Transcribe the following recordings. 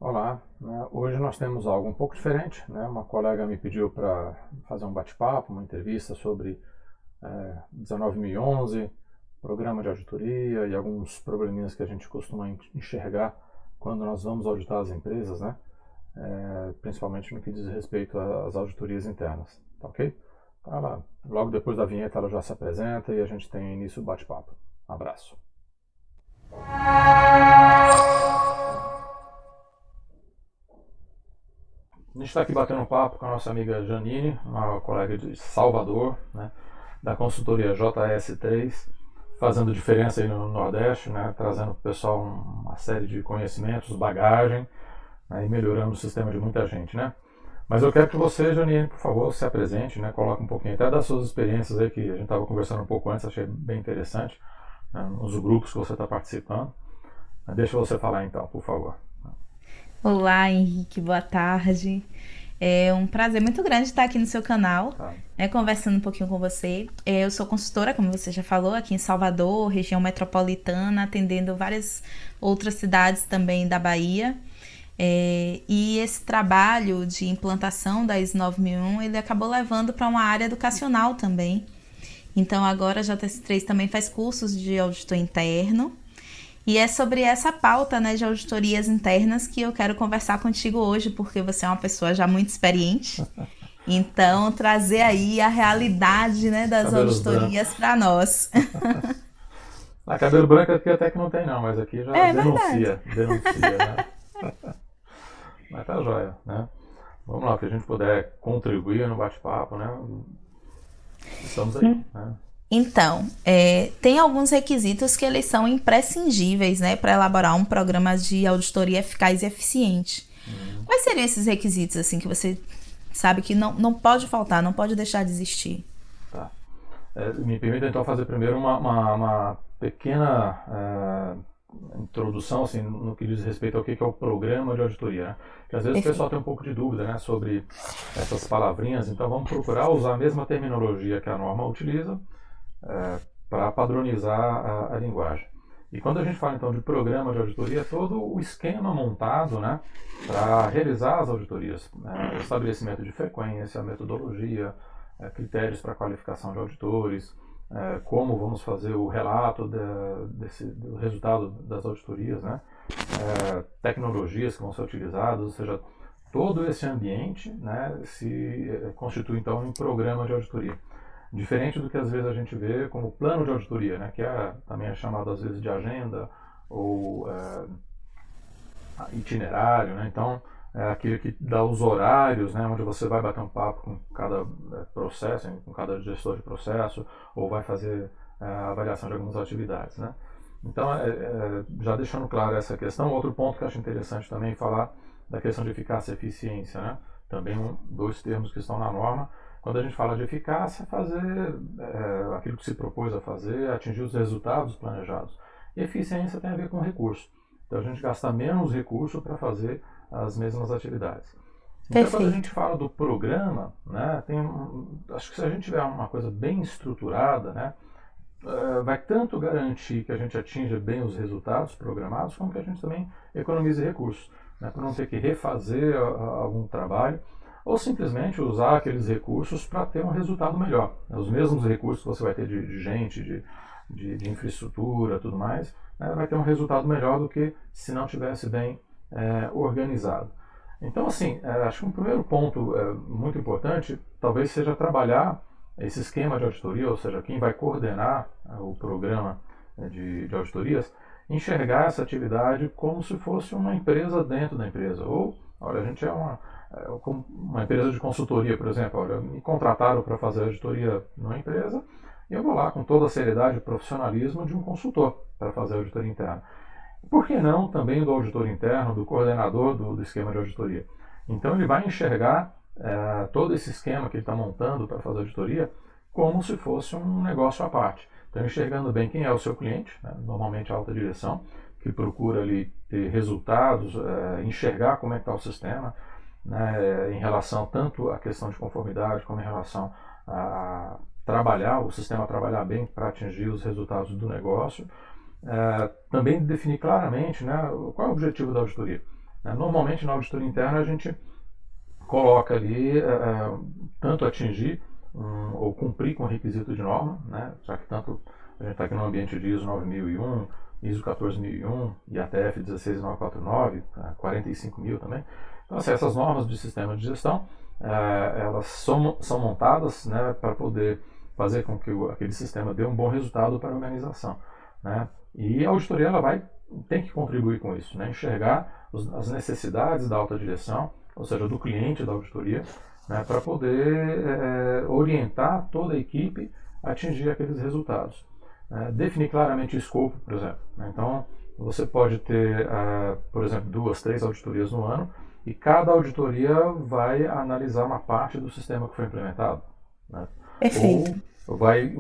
Olá, né? Hoje nós temos algo um pouco diferente, né? Uma colega me pediu para fazer um bate-papo, uma entrevista sobre 19.011, programa de auditoria e alguns probleminhas que a gente costuma enxergar quando nós vamos auditar as empresas, né? Principalmente no que diz respeito às auditorias internas, tá ok? Então logo depois da vinheta ela já se apresenta e a gente tem início do bate-papo. Um abraço. A gente está aqui batendo um papo com a nossa amiga Janine, uma colega de Salvador, né, da consultoria JS3, fazendo diferença aí no Nordeste, né, trazendo para o pessoal uma série de conhecimentos, bagagem, né, e melhorando o sistema de muita gente, né. Mas eu quero que você, Janine, por favor, se apresente, né, coloque um pouquinho até das suas experiências aí, que a gente estava conversando um pouco antes, achei bem interessante, né, nos grupos que você está participando. Deixa você falar então, por favor. Olá, Henrique, boa tarde. É um prazer muito grande estar aqui no seu canal, Tá. né, conversando um pouquinho com você. Eu sou consultora, como você já falou, aqui em Salvador, região metropolitana, atendendo várias outras cidades também da Bahia. E esse trabalho de implantação da ISO 9001, ele acabou levando para uma área educacional também. Então agora a JS3 também faz cursos de auditor interno. E é sobre essa pauta, né, de auditorias internas que eu quero conversar contigo hoje, porque você é uma pessoa já muito experiente. Então, trazer aí a realidade, né, das Cabelos auditorias brancos. para nós. Cabelo branco aqui até que não tem não, mas aqui já É verdade. denuncia, né? Mas tá jóia, né? Vamos lá, o que a gente puder contribuir no bate-papo, né? Estamos aí, né? Então, tem alguns requisitos que eles são imprescindíveis, né, para elaborar um programa de auditoria eficaz e eficiente. Hum, Quais seriam esses requisitos, assim, que você sabe que não pode faltar, não pode deixar de existir? tá. Me permita então fazer primeiro uma pequena introdução assim, no que diz respeito ao que é o programa de auditoria. Né? Porque às vezes o pessoal Perfeito. tem um pouco de dúvida, né, sobre essas palavrinhas, então vamos procurar usar a mesma terminologia que a norma utiliza para padronizar a linguagem. E quando a gente fala então de programa de auditoria, é todo o esquema montado, né, para realizar as auditorias, né, estabelecimento de frequência, metodologia, critérios para qualificação de auditores, como vamos fazer o relato do resultado das auditorias, né, tecnologias que vão ser utilizadas, ou seja, todo esse ambiente, né, se constitui então um programa de auditoria. Diferente do que às vezes a gente vê como plano de auditoria, né, que também é chamado às vezes de agenda ou itinerário, né, então é aquele que dá os horários, né, onde você vai bater um papo com cada processo, com cada gestor de processo, ou vai fazer a avaliação de algumas atividades. Né. Então, já deixando claro essa questão, outro ponto que eu acho interessante também falar da questão de eficácia e eficiência, né? Também dois termos que estão na norma. Quando a gente fala de eficácia, fazer aquilo que se propôs a fazer, atingir os resultados planejados. E eficiência tem a ver com recurso. Então, a gente gasta menos recurso para fazer as mesmas atividades. Então, quando a gente Perfeito. fala do programa, né, acho que se a gente tiver uma coisa bem estruturada, né, vai tanto garantir que a gente atinja bem os resultados programados, como que a gente também economize recursos, né, para não ter que refazer algum trabalho, ou simplesmente usar aqueles recursos para ter um resultado melhor. Os mesmos recursos que você vai ter de gente, de infraestrutura, tudo mais, né, vai ter um resultado melhor do que se não tivesse bem organizado. Então, assim, acho que um primeiro ponto muito importante talvez seja trabalhar esse esquema de auditoria, ou seja, quem vai coordenar o programa de auditorias, enxergar essa atividade como se fosse uma empresa dentro da empresa. Ou, olha, a gente é uma empresa de consultoria, por exemplo, olha, me contrataram para fazer auditoria numa empresa e eu vou lá com toda a seriedade e profissionalismo de um consultor para fazer a auditoria interna. Por que não também do auditor interno, do coordenador do esquema de auditoria? Então ele vai enxergar todo esse esquema que ele está montando para fazer auditoria como se fosse um negócio à parte. Então enxergando bem quem é o seu cliente, né, normalmente a alta direção, que procura ali ter resultados, enxergar como é que está o sistema, né, em relação tanto à questão de conformidade como em relação a trabalhar, o sistema trabalhar bem para atingir os resultados do negócio. Também definir claramente, né, qual é o objetivo da auditoria. né? Normalmente na auditoria interna a gente coloca ali tanto atingir ou cumprir com o requisito de norma, né? Já que tanto a gente está aqui no ambiente de ISO 9001, ISO 14001 e ATF 16949, 45000 também. Então, assim, essas normas de sistema de gestão, elas são montadas, né, para poder fazer com que aquele sistema dê um bom resultado para a organização, né? E a auditoria tem que contribuir com isso, né? Enxergar as necessidades da alta direção, ou seja, do cliente da auditoria, né, para poder orientar toda a equipe a atingir aqueles resultados. Definir claramente o escopo, por exemplo, né? Então, você pode ter, por exemplo, 2, 3 auditorias no ano, e cada auditoria vai analisar uma parte do sistema que foi implementado, né? Perfeito. Ou vai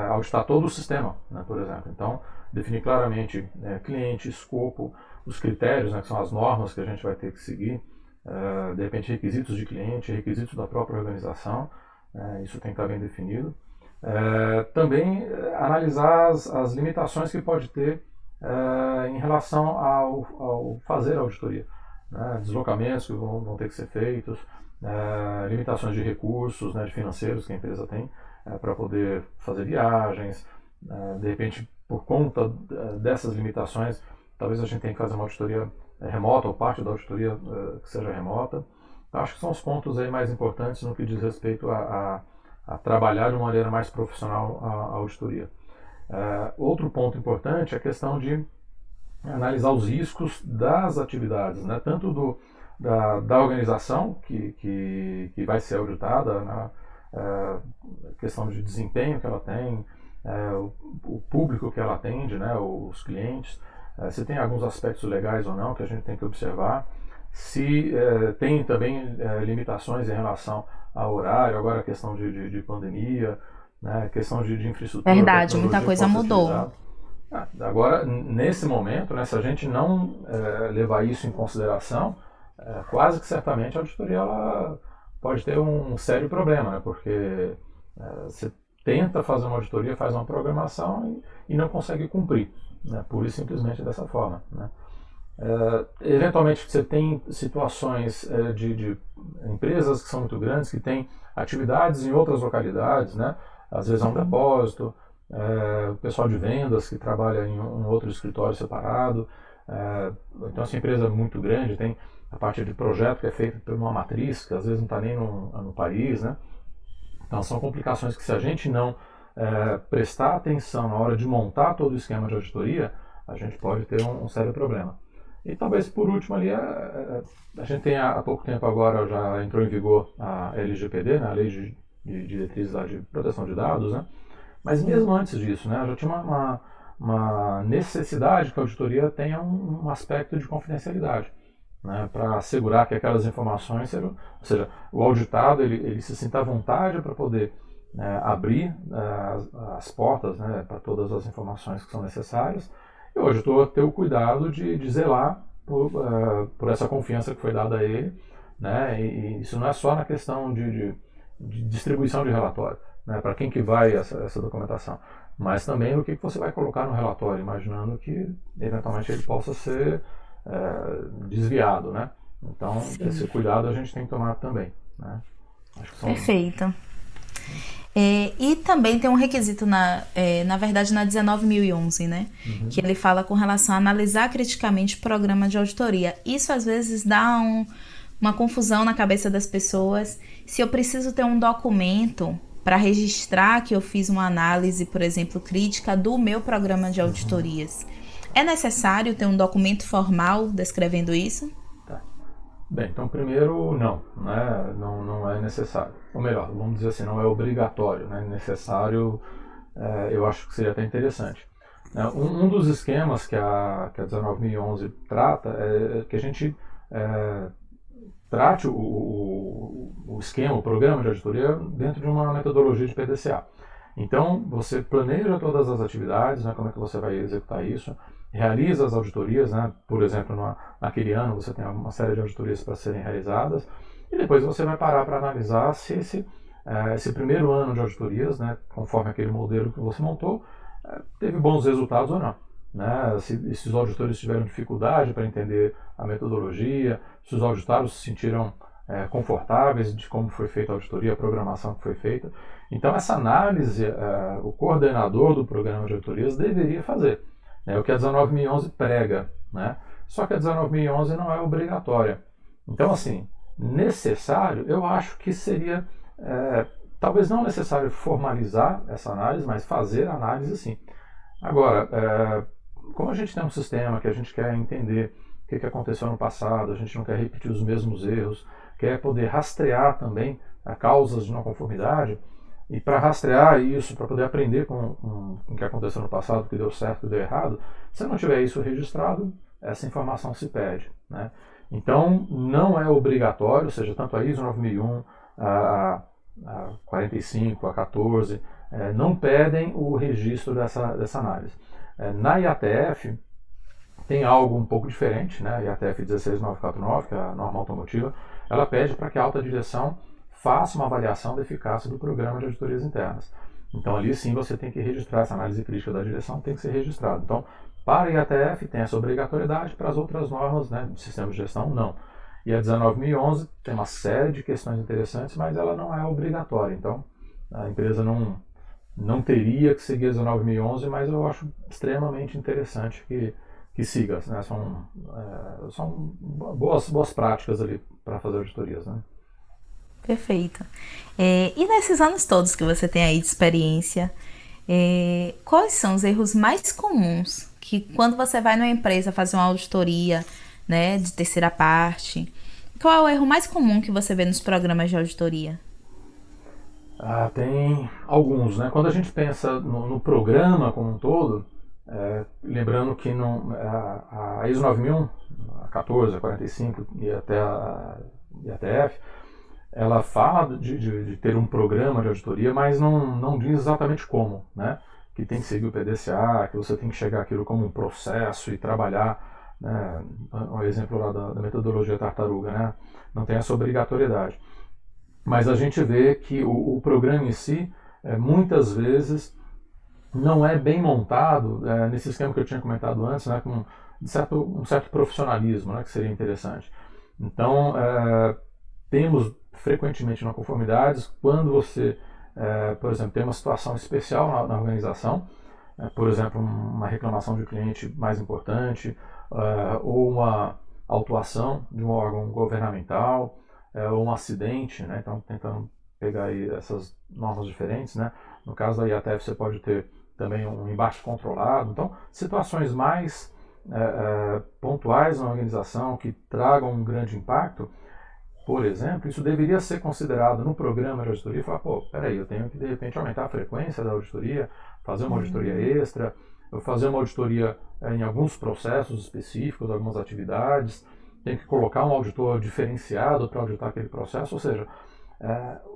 auditar todo o sistema, né, por exemplo. Então, definir claramente cliente, escopo, os critérios, né, que são as normas que a gente vai ter que seguir, de repente requisitos de cliente, requisitos da própria organização, isso tem que estar bem definido. Também analisar as limitações que pode ter em relação ao fazer a auditoria, né, deslocamentos que vão ter que ser feitos, limitações de recursos, né, de financeiros que a empresa tem para poder fazer viagens, de repente por conta dessas limitações, talvez a gente tenha que fazer uma auditoria remota ou parte da auditoria que seja remota. Então, acho que são os pontos aí mais importantes no que diz respeito a trabalhar de uma maneira mais profissional a auditoria. Outro ponto importante é a questão de analisar os riscos das atividades, né? Tanto da organização que vai ser auditada, né? Questão de desempenho que ela tem, o público que ela atende, né? Os clientes, se tem alguns aspectos legais ou não que a gente tem que observar, se tem também limitações em relação ao horário, agora a questão de pandemia, né? Questão de infraestrutura. Verdade, muita coisa mudou. Agora, nesse momento, né, se a gente não levar isso em consideração, quase que certamente a auditoria ela pode ter um sério problema, né, porque você tenta fazer uma auditoria, faz uma programação e não consegue cumprir, né, pura e simplesmente dessa forma, né. Eventualmente você tem situações de empresas que são muito grandes, que têm atividades em outras localidades, né, às vezes é um depósito, o pessoal de vendas que trabalha em um outro escritório separado, então essa empresa é muito grande, tem a parte de projeto que é feita por uma matriz, que às vezes não está nem no país, né? Então são complicações que, se a gente não prestar atenção na hora de montar todo o esquema de auditoria, a gente pode ter um sério problema. E talvez por último ali, a gente tem há pouco tempo agora, já entrou em vigor a LGPD, né? A Lei de Diretrizes de Proteção de Dados, né? Mas mesmo antes disso, né, já tinha uma necessidade que a auditoria tenha um aspecto de confidencialidade, né, para assegurar que aquelas informações, ou seja, o auditado ele se sinta à vontade para poder abrir as portas, né, para todas as informações que são necessárias. E o auditor ter o cuidado de zelar por essa confiança que foi dada a ele, né, e isso não é só na questão de distribuição de relatório, né, para quem que vai essa documentação, mas também o que você vai colocar no relatório, imaginando que eventualmente ele possa ser desviado, né? Então, sim, esse cuidado a gente tem que tomar também, né? Acho que Perfeito. E também tem um requisito, na verdade, na 19.011, né? Uhum. Que ele fala com relação a analisar criticamente o programa de auditoria. Isso, às vezes, dá uma confusão na cabeça das pessoas. Se eu preciso ter um documento para registrar que eu fiz uma análise, por exemplo, crítica do meu programa de auditorias, é necessário ter um documento formal descrevendo isso? Tá. Bem, então primeiro não, né? Não é necessário. Ou melhor, vamos dizer assim, não é obrigatório, né? Necessário, eu acho que seria até interessante. Um dos esquemas que a 19.011 trata é que a gente trate o esquema, o programa de auditoria dentro de uma metodologia de PDCA. Então, você planeja todas as atividades, né, como é que você vai executar isso, realiza as auditorias, né, por exemplo, naquele ano você tem uma série de auditorias para serem realizadas, e depois você vai parar para analisar se esse primeiro ano de auditorias, né, conforme aquele modelo que você montou, teve bons resultados ou não. né, se esses auditores tiveram dificuldade para entender a metodologia, se os auditados se sentiram confortáveis de como foi feita a auditoria, a programação que foi feita. Então, essa análise, o coordenador do programa de auditorias deveria fazer. É o que a 19.011 prega, né? Só que a 19.011 não é obrigatória. Então, assim, necessário, eu acho que seria, talvez não necessário formalizar essa análise, mas fazer a análise sim. Agora, como a gente tem um sistema que a gente quer entender o que aconteceu no passado, a gente não quer repetir os mesmos erros, quer poder rastrear também causas de não conformidade, e para rastrear isso, para poder aprender com o que aconteceu no passado, o que deu certo, o que deu errado, se não tiver isso registrado, essa informação se perde, né? Então, não é obrigatório, ou seja, tanto a ISO 9001, a 45, a 14, não pedem o registro dessa análise. Na IATF, tem algo um pouco diferente, né? A IATF 16949, que é a norma automotiva, ela pede para que a alta direção faça uma avaliação da eficácia do programa de auditorias internas. Então, ali sim você tem que registrar essa análise crítica da direção, tem que ser registrado. Então, para a IATF tem essa obrigatoriedade, para as outras normas, né, de sistema de gestão, não. E a 19.011 tem uma série de questões interessantes, mas ela não é obrigatória. Então, a empresa não teria que seguir a 19.011, mas eu acho extremamente interessante que siga, né? São boas práticas ali para fazer auditorias, né? Perfeito. E nesses anos todos que você tem aí de experiência, quais são os erros mais comuns que quando você vai numa empresa fazer uma auditoria, né, de terceira parte, qual é o erro mais comum que você vê nos programas de auditoria? Tem alguns, né? Quando a gente pensa no programa como um todo, lembrando que a ISO 9001, a 14, a 45 e até a IATF, ela fala de ter um programa de auditoria, mas não diz exatamente como, né? Que tem que seguir o PDCA, que você tem que chegar aquilo como um processo e trabalhar, né? O exemplo lá da metodologia tartaruga, né? Não tem essa obrigatoriedade. Mas a gente vê que o programa em si, muitas vezes, não é bem montado nesse esquema que eu tinha comentado antes, né? Com um certo profissionalismo, né? Que seria interessante. Então, temos frequentemente não conformidades quando você, por exemplo, tem uma situação especial na organização, por exemplo, uma reclamação de cliente mais importante, ou uma autuação de um órgão governamental, ou um acidente, né? Então, tentando pegar aí essas normas diferentes, né? No caso da IATF, você pode ter também um embate controlado. Então, situações mais pontuais na organização que tragam um grande impacto. Por exemplo, isso deveria ser considerado no programa de auditoria e falar, peraí, eu tenho que de repente aumentar a frequência da auditoria, fazer uma auditoria extra, fazer uma auditoria em alguns processos específicos, algumas atividades, tenho que colocar um auditor diferenciado para auditar aquele processo, ou seja,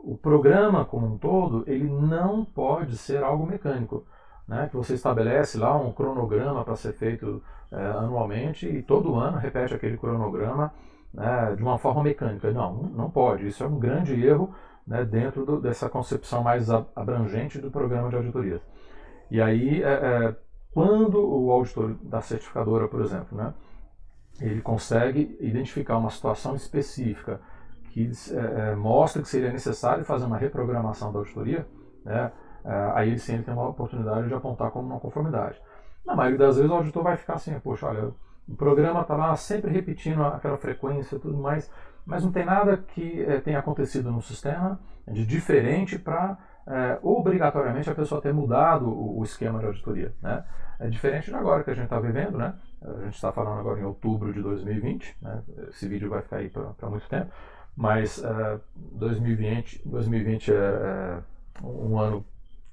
o programa como um todo, ele não pode ser algo mecânico, né? Que você estabelece lá um cronograma para ser feito anualmente e todo ano repete aquele cronograma, né, de uma forma mecânica. Não pode. Isso é um grande erro, né, dentro dessa concepção mais abrangente do programa de auditoria. E aí, quando o auditor da certificadora, por exemplo, né, ele consegue identificar uma situação específica que mostra que seria necessário fazer uma reprogramação da auditoria, né, aí sim ele tem uma oportunidade de apontar como não conformidade. Na maioria das vezes o auditor vai ficar assim, poxa, olha, o programa está lá sempre repetindo aquela frequência e tudo mais, mas não tem nada que tenha acontecido no sistema de diferente para obrigatoriamente a pessoa ter mudado o esquema de auditoria, né? É diferente de agora que a gente está vivendo, né? A gente está falando agora em outubro de 2020, né? Esse vídeo vai ficar aí para muito tempo, mas 2020 é um ano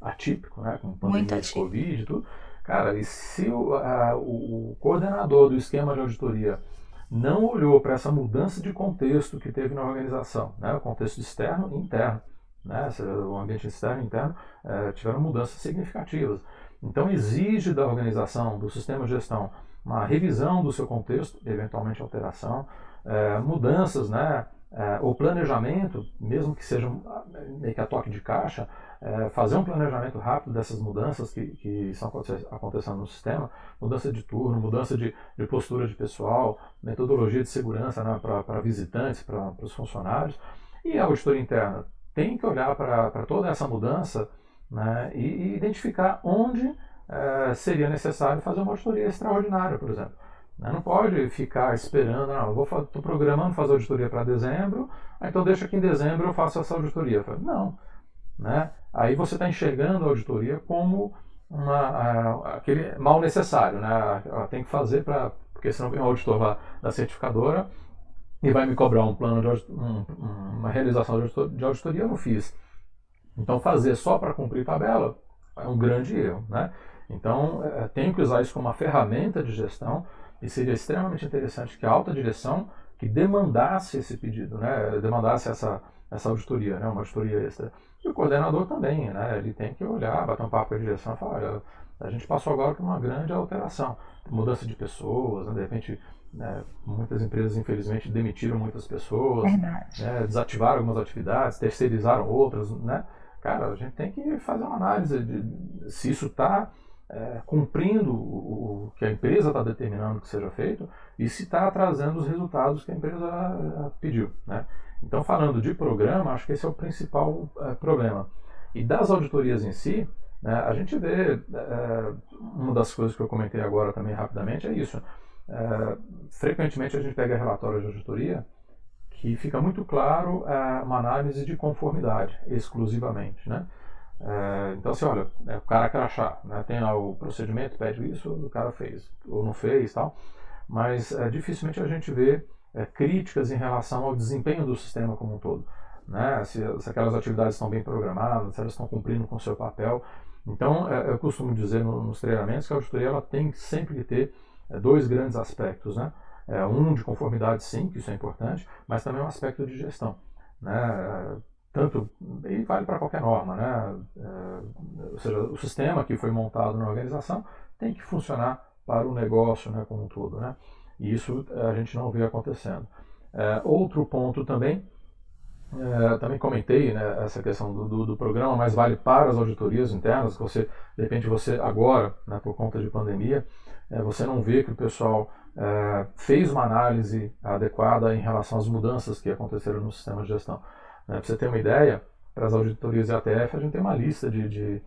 atípico, né? Com pandemia de Covid e tudo. Cara, e se o coordenador do esquema de auditoria não olhou para essa mudança de contexto que teve na organização, né, o contexto externo e interno, né, o ambiente externo e interno tiveram mudanças significativas. Então exige da organização, do sistema de gestão, uma revisão do seu contexto, eventualmente alteração, mudanças, né, O planejamento, mesmo que seja meio que a toque de caixa, fazer um planejamento rápido dessas mudanças que estão acontecendo no sistema, mudança de turno, mudança de postura de pessoal, metodologia de segurança, né, para visitantes, para os funcionários. E a auditoria interna tem que olhar para toda essa mudança, né, e identificar onde seria necessário fazer uma auditoria extraordinária, por exemplo. Não pode ficar esperando, estou programando fazer auditoria para dezembro, então deixa que em dezembro eu faça essa auditoria. Não. Né? Aí você está enxergando a auditoria como aquele mal necessário. Né? Ela tem que fazer porque senão vem um auditor lá da certificadora e vai me cobrar um plano uma realização de auditoria, eu não fiz. Então fazer só para cumprir tabela é um grande erro. Né? Então tenho que usar isso como uma ferramenta de gestão. E seria extremamente interessante que a alta direção que demandasse esse pedido, né, demandasse essa auditoria, né, uma auditoria extra. E o coordenador também, né, ele tem que olhar, bater um papo com a direção e falar, olha, a gente passou agora por uma grande alteração, mudança de pessoas, né, de repente, né, muitas empresas infelizmente demitiram muitas pessoas, né, desativaram algumas atividades, terceirizaram outras, né. Cara, a gente tem que fazer uma análise de se isso está cumprindo o que a empresa está determinando que seja feito e se está trazendo os resultados que a empresa pediu. Né? Então, falando de programa, acho que esse é o principal problema. E das auditorias em si, né, a gente vê, uma das coisas que eu comentei agora também rapidamente é isso. Frequentemente a gente pega relatórios de auditoria que fica muito claro uma análise de conformidade, exclusivamente. Né? Então, assim, olha, o cara crachá, né? Tem lá o procedimento, pede isso, o cara fez, ou não fez, tal, mas dificilmente a gente vê críticas em relação ao desempenho do sistema como um todo, né? Se aquelas atividades estão bem programadas, se elas estão cumprindo com o seu papel. Então, eu costumo dizer nos treinamentos que a auditoria ela tem sempre que ter dois grandes aspectos, né? Um de conformidade, sim, que isso é importante, mas também um aspecto de gestão, né? Tanto, e vale para qualquer norma, né? Ou seja, o sistema que foi montado na organização tem que funcionar para o negócio, né, como um todo, né? E isso a gente não vê acontecendo. Outro ponto também comentei, né, essa questão do programa, mas vale para as auditorias internas, que você, de repente, agora, né, por conta de pandemia, você não vê que o pessoal fez uma análise adequada em relação às mudanças que aconteceram no sistema de gestão. Para você ter uma ideia, para as auditorias e ATF, a gente tem uma lista de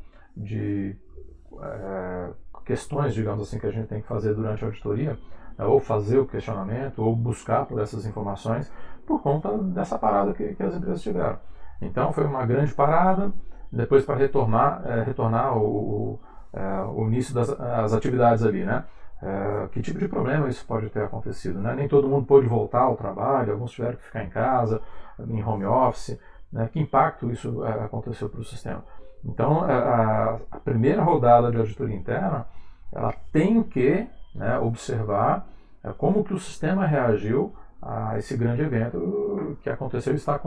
questões, digamos assim, que a gente tem que fazer durante a auditoria, ou fazer o questionamento, ou buscar por essas informações, por conta dessa parada que as empresas tiveram. Então, foi uma grande parada, depois para retornar o início das atividades ali, né? Que tipo de problema isso pode ter acontecido, né? Nem todo mundo pôde voltar ao trabalho, alguns tiveram que ficar em casa, em home office, né? Que impacto isso aconteceu para o sistema. Então, a primeira rodada de auditoria interna, ela tem que, né, observar como que o sistema reagiu a esse grande evento que aconteceu e está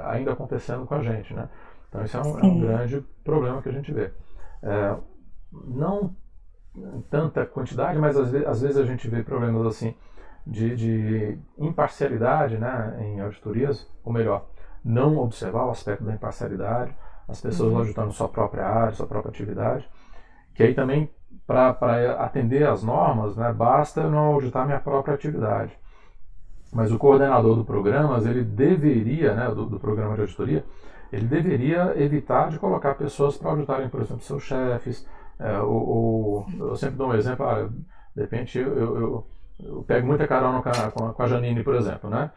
ainda acontecendo com a gente, né? Então, isso é um grande problema que a gente vê. Não em tanta quantidade, mas às vezes a gente vê problemas assim de imparcialidade, né, em auditorias, ou melhor, não observar o aspecto da imparcialidade, as pessoas auditando sua própria área, sua própria atividade, que aí também, para atender às normas, né, basta eu não auditar minha própria atividade. Mas o coordenador do programa, ele deveria, né, do programa de auditoria, ele deveria evitar de colocar pessoas para auditarem, por exemplo, seus chefes. Eu sempre dou um exemplo, de repente eu pego muita carona com a Janine, por exemplo, né?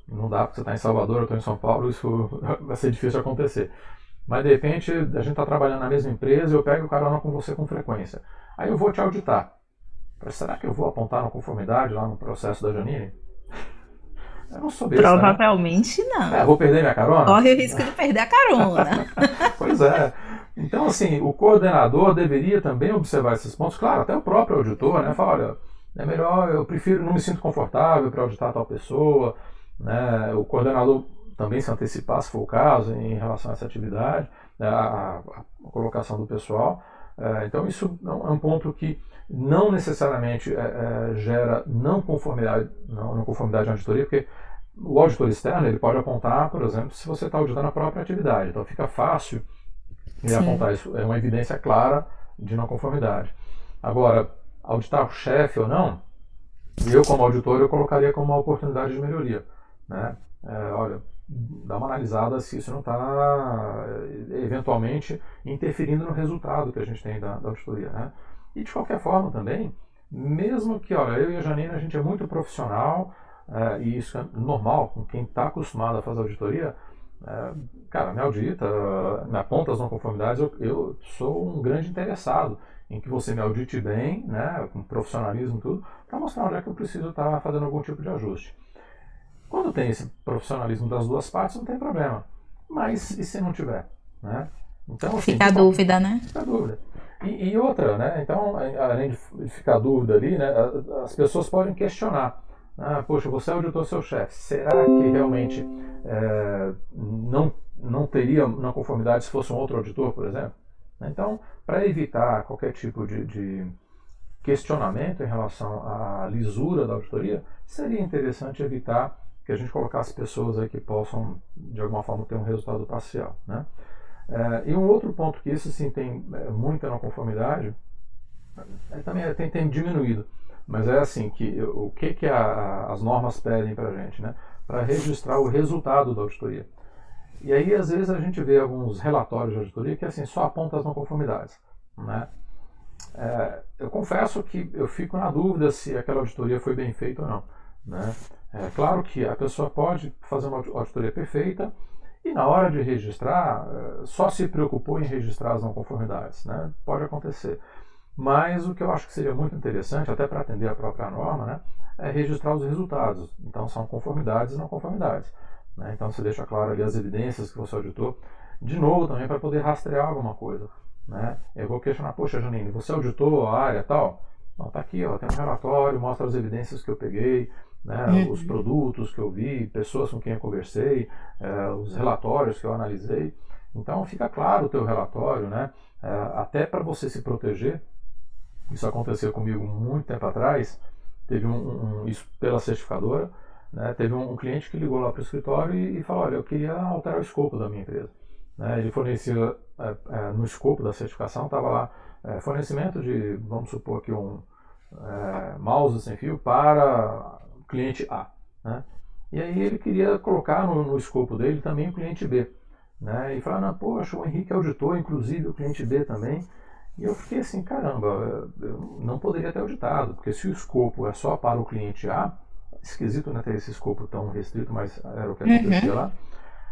Não dá porque você está em Salvador, eu estou em São Paulo, isso vai ser difícil de acontecer. Mas de repente a gente está trabalhando na mesma empresa e eu pego carona com você com frequência. Aí eu vou te auditar. Será que eu vou apontar uma conformidade lá no processo da Janine? Eu não sou besta, provavelmente, né? Não. Eu vou perder minha carona? Corre o risco de perder a carona. Pois é. Então, assim, o coordenador deveria também observar esses pontos. Claro, até o próprio auditor, né? Fala, olha, é melhor, eu prefiro, não me sinto confortável para auditar tal pessoa, né? O coordenador também se antecipar, se for o caso, em relação a essa atividade, né? a colocação do pessoal. Então, isso é um ponto que não necessariamente gera não conformidade na auditoria, porque o auditor externo ele pode apontar, por exemplo, se você está auditando a própria atividade. Então fica fácil ele apontar isso. É uma evidência clara de não conformidade. Agora, auditar o chefe ou não, eu como auditor eu colocaria como uma oportunidade de melhoria, né? Olha, dá uma analisada se isso não está eventualmente interferindo no resultado que a gente tem da auditoria, né? E de qualquer forma também, mesmo que, olha, eu e a Janine a gente é muito profissional, e isso é normal, com quem está acostumado a fazer auditoria, cara, me audita, me aponta as não conformidades, eu sou um grande interessado em que você me audite bem, né, com profissionalismo e tudo, para mostrar onde é que eu preciso estar fazendo algum tipo de ajuste. Quando tem esse profissionalismo das duas partes, não tem problema. Mas e se não tiver? Né? Então, assim, Fica a dúvida, né? Fica a dúvida. E outra, né? Então, além de ficar a dúvida ali, né, as pessoas podem questionar. Poxa, você auditou seu chefe. Será que realmente não teria não conformidade se fosse um outro auditor, por exemplo? Então, para evitar qualquer tipo de questionamento em relação à lisura da auditoria, seria interessante evitar que a gente colocasse pessoas aí que possam, de alguma forma, ter um resultado parcial, né? E um outro ponto que isso sim tem muita não conformidade, também tem diminuído, mas é assim, o que as normas pedem para a gente, né? Para registrar o resultado da auditoria. E aí, às vezes, a gente vê alguns relatórios de auditoria que assim, só apontam as não conformidades, né? Eu confesso que eu fico na dúvida se aquela auditoria foi bem feita ou não, né? É claro que a pessoa pode fazer uma auditoria perfeita e na hora de registrar, só se preocupou em registrar as não conformidades, né? Pode acontecer. Mas o que eu acho que seria muito interessante, até para atender a própria norma, né, é registrar os resultados. Então são conformidades e não conformidades, né? Então você deixa claro ali as evidências que você auditou. De novo também para poder rastrear alguma coisa, né? Eu vou questionar, poxa Janine, você auditou a área tal? Não, está aqui, ó, tem um relatório, mostra as evidências que eu peguei, né, os produtos que eu vi, pessoas com quem eu conversei, os relatórios que eu analisei. Então fica claro o teu relatório, né? Até para você se proteger. Isso aconteceu comigo muito tempo atrás. Teve isso pela certificadora, né? Teve um cliente que ligou lá para o escritório e falou: olha, eu queria alterar o escopo da minha empresa, né? Ele fornecia no escopo da certificação estava lá fornecimento de, vamos supor aqui mouse sem fio para cliente A, né? E aí ele queria colocar no escopo dele também o cliente B, né? E falar, poxa, o Henrique auditou inclusive o cliente B também. E eu fiquei assim, caramba, eu não poderia ter auditado, porque se o escopo é só para o cliente A, esquisito, né, ter esse escopo tão restrito, mas era o que acontecia lá,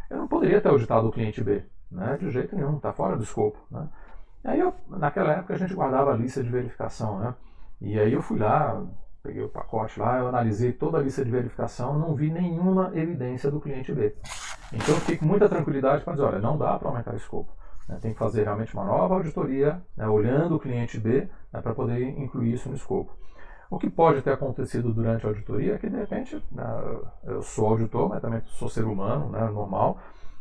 eu não poderia ter auditado o cliente B, né? De jeito nenhum, está fora do escopo, né? E aí naquela época a gente guardava a lista de verificação, né? E aí eu fui lá, peguei o pacote lá, eu analisei toda a lista de verificação, não vi nenhuma evidência do cliente B. Então eu fiquei com muita tranquilidade para dizer, olha, não dá para aumentar o escopo, né? Tem que fazer realmente uma nova auditoria, né, olhando o cliente B, né, para poder incluir isso no escopo. O que pode ter acontecido durante a auditoria é que, de repente, eu sou auditor, mas também sou ser humano, né, normal.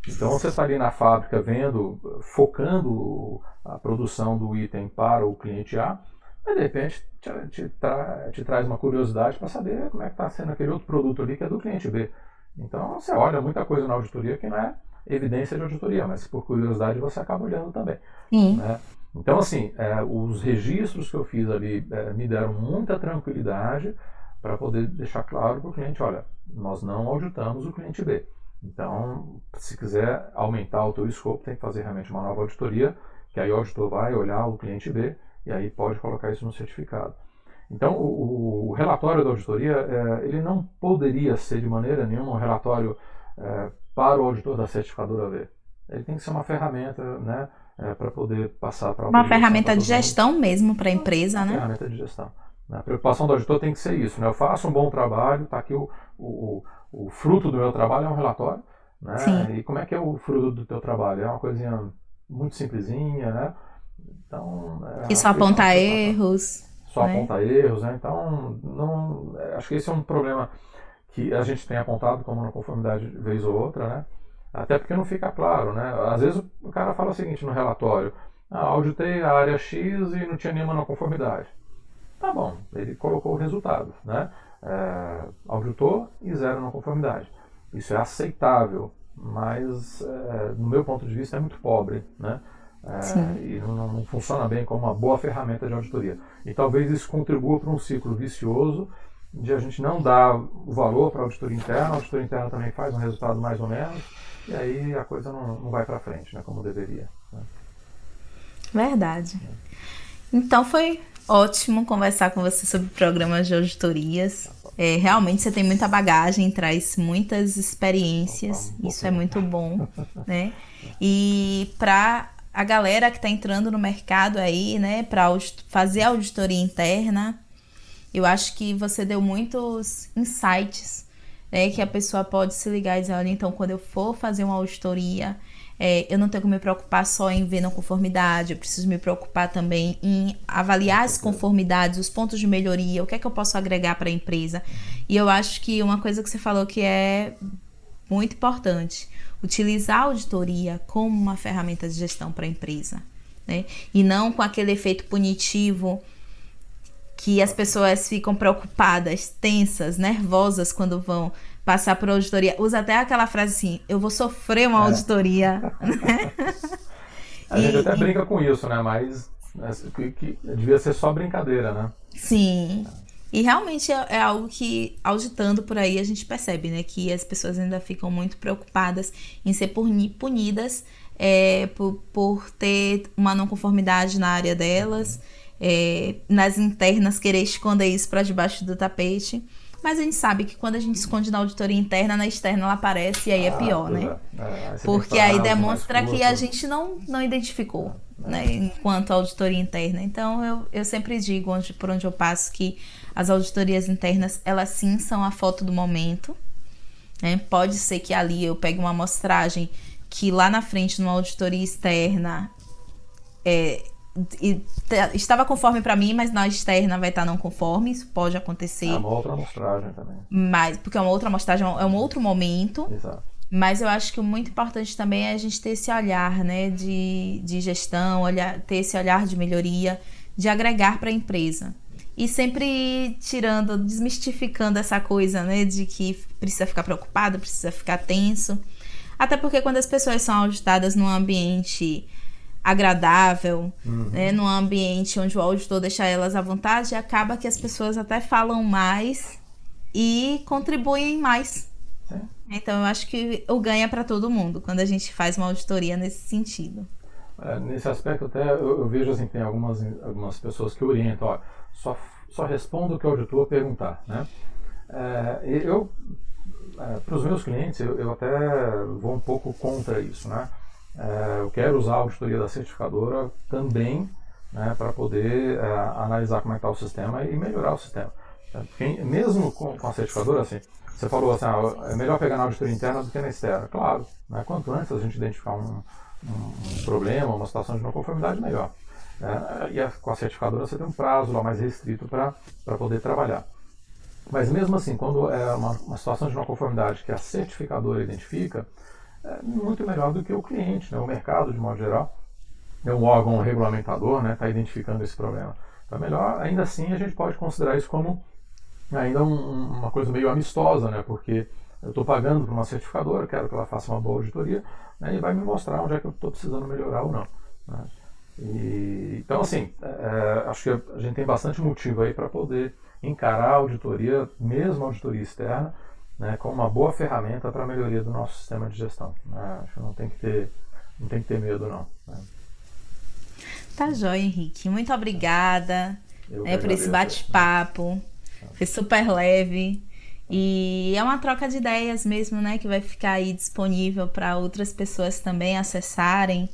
Então você está ali na fábrica vendo, focando a produção do item para o cliente A, mas de repente te traz uma curiosidade para saber como é que está sendo aquele outro produto ali que é do cliente B. Então você olha muita coisa na auditoria que não é evidência de auditoria, mas por curiosidade você acaba olhando também, né? Então assim, os registros que eu fiz ali me deram muita tranquilidade para poder deixar claro para o cliente, olha, nós não auditamos o cliente B. Então, se quiser aumentar o teu escopo, tem que fazer realmente uma nova auditoria, que aí o auditor vai olhar o cliente B e aí pode colocar isso no certificado. Então, o relatório da auditoria, ele não poderia ser de maneira nenhuma um relatório para o auditor da certificadora ver. Ele tem que ser uma ferramenta, né, para poder passar para uma ferramenta de gestão mesmo para a empresa, né? Ferramenta de gestão. A preocupação do auditor tem que ser isso, né? Eu faço um bom trabalho, está aqui o fruto do meu trabalho é um relatório, né? Sim. E como é que é o fruto do teu trabalho? É uma coisinha muito simplesinha, né? Então, que só aponta erros. Só aponta erros, né? Então, acho que esse é um problema que a gente tem apontado como não conformidade vez ou outra, né? Até porque não fica claro, né? Às vezes o cara fala o seguinte no relatório: auditei a área X e não tinha nenhuma não conformidade. Tá bom, ele colocou o resultado, né? Auditou e zero não conformidade. isso é aceitável, mas no meu ponto de vista é muito pobre, né? E não funciona bem como uma boa ferramenta de auditoria. E talvez isso contribua para um ciclo vicioso de a gente não dar o valor para a auditoria interna também faz um resultado mais ou menos, e aí a coisa não vai para frente, né, como deveria. Né? Verdade. Então foi ótimo conversar com você sobre programas de auditorias. Realmente você tem muita bagagem, traz muitas experiências, isso é muito bom, né? E para a galera que está entrando no mercado aí, né, para fazer auditoria interna, eu acho que você deu muitos insights, né, que a pessoa pode se ligar e dizer, olha, então quando eu for fazer uma auditoria, eu não tenho que me preocupar só em ver não conformidade, eu preciso me preocupar também em avaliar as conformidades, os pontos de melhoria, o que é que eu posso agregar para a empresa. E eu acho que uma coisa que você falou que é muito importante, utilizar a auditoria como uma ferramenta de gestão para a empresa, né? E não com aquele efeito punitivo que as pessoas ficam preocupadas, tensas, nervosas quando vão passar por auditoria. Usa até aquela frase assim, eu vou sofrer uma auditoria. Né? A gente até brinca com isso, né? Mas que devia ser só brincadeira, né? Sim. E realmente é algo que, auditando por aí, a gente percebe, né? Que as pessoas ainda ficam muito preocupadas em ser punidas por ter uma não conformidade na área delas, nas internas querer esconder isso para debaixo do tapete. Mas a gente sabe que quando a gente esconde na auditoria interna, na externa ela aparece e aí é pior, né? Porque aí demonstra que a gente não identificou, né? Enquanto auditoria interna. Então eu sempre digo por onde eu passo que as auditorias internas, elas sim são a foto do momento, né? Pode ser que ali eu pegue uma amostragem que lá na frente, numa auditoria externa, estava conforme para mim, mas na externa vai estar não conforme, isso pode acontecer. É uma outra amostragem também. Porque é uma outra amostragem, é um outro momento. Exato. Mas eu acho que o muito importante também é a gente ter esse olhar, né, de gestão, ter esse olhar de melhoria, de agregar para a empresa. E sempre desmistificando essa coisa, né, de que precisa ficar preocupado, precisa ficar tenso. Até porque quando as pessoas são auditadas num ambiente agradável, né, num ambiente onde o auditor deixa elas à vontade, acaba que as pessoas até falam mais e contribuem mais. Sim. Então eu acho que o ganho é para todo mundo quando a gente faz uma auditoria nesse sentido. Nesse aspecto até eu vejo assim, tem algumas pessoas que orientam, ó, só responda o que o auditor perguntar, né? Para os meus clientes eu até vou um pouco contra isso, né? Eu quero usar a auditoria da certificadora também, né, para poder analisar como é que está o sistema e melhorar o sistema. Porque mesmo com a certificadora, assim, você falou assim, é melhor pegar na auditoria interna do que na externa. Claro, né, quanto antes a gente identificar um problema, uma situação de não conformidade, melhor. Com a certificadora você tem um prazo lá mais restrito para poder trabalhar. Mas mesmo assim, quando é uma situação de não conformidade que a certificadora identifica, é muito melhor do que o cliente, né? O mercado, de modo geral, é um órgão regulamentador, né? Está identificando esse problema. Então é melhor, ainda assim, a gente pode considerar isso como ainda uma coisa meio amistosa, né? Porque eu estou pagando para uma certificadora, quero que ela faça uma boa auditoria, né? E vai me mostrar onde é que eu estou precisando melhorar ou não, né? Então, assim, acho que a gente tem bastante motivo aí para poder encarar a auditoria, mesmo a auditoria externa, né, como uma boa ferramenta para a melhoria do nosso sistema de gestão. Né? Acho que não tem que ter medo, não. Né? Tá jóia, Henrique. Muito obrigada por esse bate-papo. Foi super leve. E é uma troca de ideias mesmo, né, que vai ficar aí disponível para outras pessoas também acessarem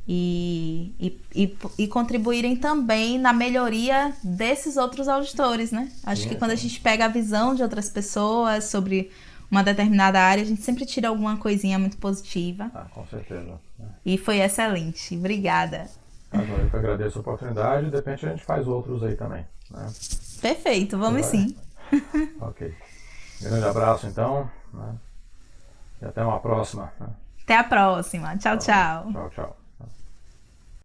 e contribuírem também na melhoria desses outros auditores, né? Acho que quando a gente pega a visão de outras pessoas sobre uma determinada área, a gente sempre tira alguma coisinha muito positiva. Com certeza. E foi excelente. Obrigada. Eu que agradeço a oportunidade. De repente a gente faz outros aí também. Né? Perfeito, vamos sim. Ok. Grande abraço, então. Né? E até uma próxima. Né? Até a próxima. Tchau, tchau. Tchau, tchau.